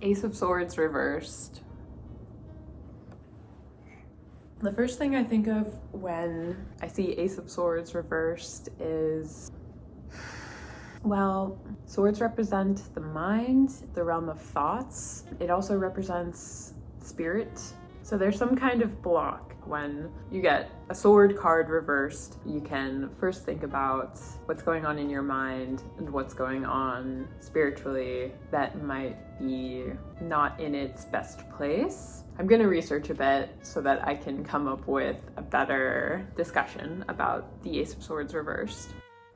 Ace of Swords reversed. The first thing I think of when I see Ace of Swords reversed is, well, swords represent the mind, the realm of thoughts. It also represents spirit. So there's some kind of block when you get a sword card reversed. You can first think about what's going on in your mind and what's going on spiritually that might be not in its best place. I'm going to research a bit so that I can come up with a better discussion about the Ace of Swords reversed.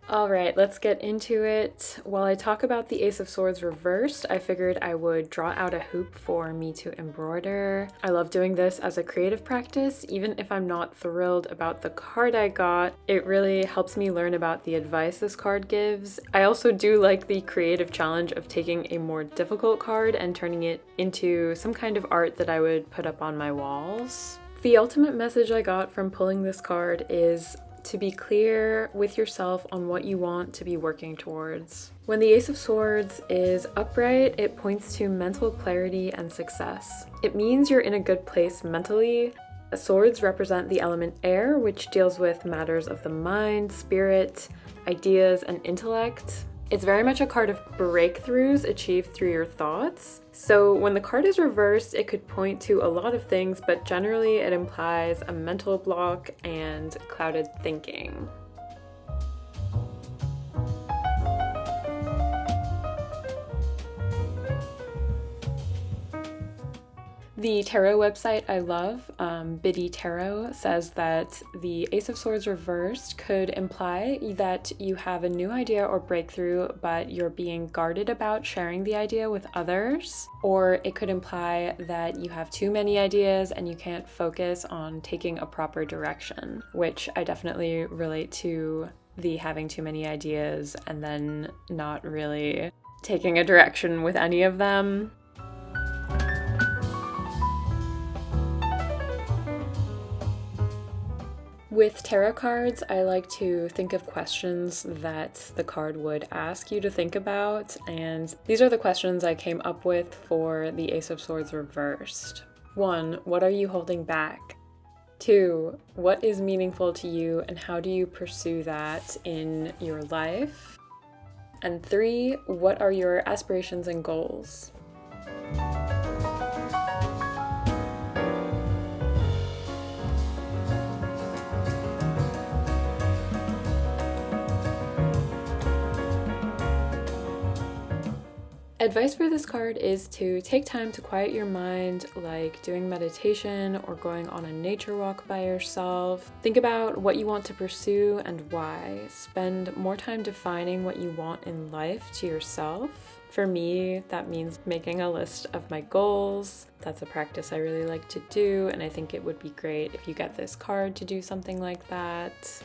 All right, let's get into it. While I talk about the Ace of Swords reversed, I figured I would draw out a hoop for me to embroider. I love doing this as a creative practice, even if I'm not thrilled about the card I got. It really helps me learn about the advice this card gives. I also do like the creative challenge of taking a more difficult card and turning it into some kind of art that I would put up on my walls. The ultimate message I got from pulling this card is to be clear with yourself on what you want to be working towards. When the Ace of Swords is upright, it points to mental clarity and success. It means you're in a good place mentally. Swords represent the element air, which deals with matters of the mind, spirit, ideas, and intellect. It's very much a card of breakthroughs achieved through your thoughts. So when the card is reversed, it could point to a lot of things, but generally it implies a mental block and clouded thinking. The tarot website I love, Biddy Tarot, says that the Ace of Swords reversed could imply that you have a new idea or breakthrough, but you're being guarded about sharing the idea with others. Or it could imply that you have too many ideas and you can't focus on taking a proper direction, which I definitely relate to, the having too many ideas and then not really taking a direction with any of them. With tarot cards, I like to think of questions that the card would ask you to think about, and these are the questions I came up with for the Ace of Swords reversed. 1. What are you holding back? 2. What is meaningful to you and how do you pursue that in your life? And 3. What are your aspirations and goals? Advice for this card is to take time to quiet your mind, like doing meditation or going on a nature walk by yourself. Think about what you want to pursue and why. Spend more time defining what you want in life to yourself. For me, that means making a list of my goals. That's a practice I really like to do, and I think it would be great if you get this card to do something like that.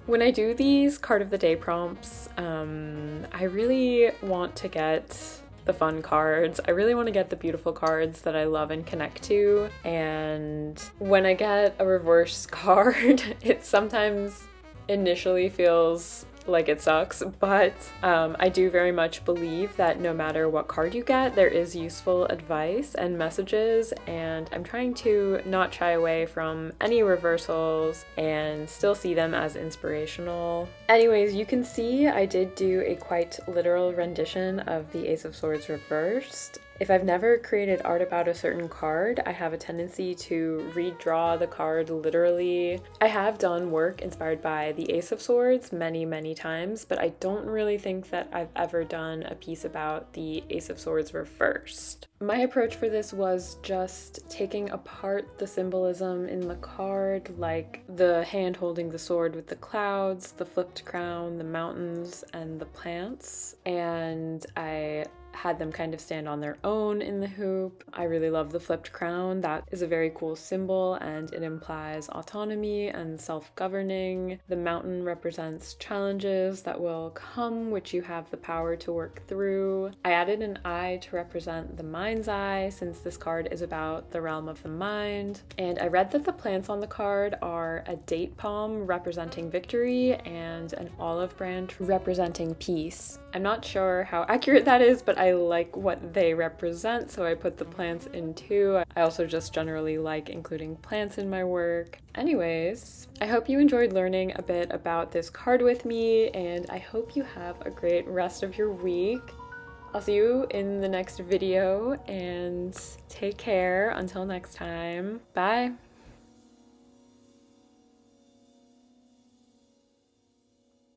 When I do these card of the day prompts, I really want to get the fun cards. I really want to get the beautiful cards that I love and connect to. And when I get a reverse card, it sometimes initially feels like it sucks, but I do very much believe that no matter what card you get, there is useful advice and messages, and I'm trying to not shy away from any reversals and still see them as inspirational. Anyways, you can see I did do a quite literal rendition of the Ace of Swords reversed. If I've never created art about a certain card, I have a tendency to redraw the card literally. I have done work inspired by the Ace of Swords many times, but I don't really think that I've ever done a piece about the Ace of Swords reversed. My approach for this was just taking apart the symbolism in the card, like the hand holding the sword with the clouds, the flipped crown, the mountains, and the plants, and I had them kind of stand on their own in the hoop. I really love the flipped crown. That is a very cool symbol and it implies autonomy and self-governing. The mountain represents challenges that will come, which you have the power to work through. I added an eye to represent the mind's eye, since this card is about the realm of the mind. And I read that the plants on the card are a date palm representing victory and an olive branch representing peace. I'm not sure how accurate that is, but I like what they represent, so I put the plants in too. I also just generally like including plants in my work. Anyways, I hope you enjoyed learning a bit about this card with me, and I hope you have a great rest of your week. I'll see you in the next video, and take care until next time. Bye!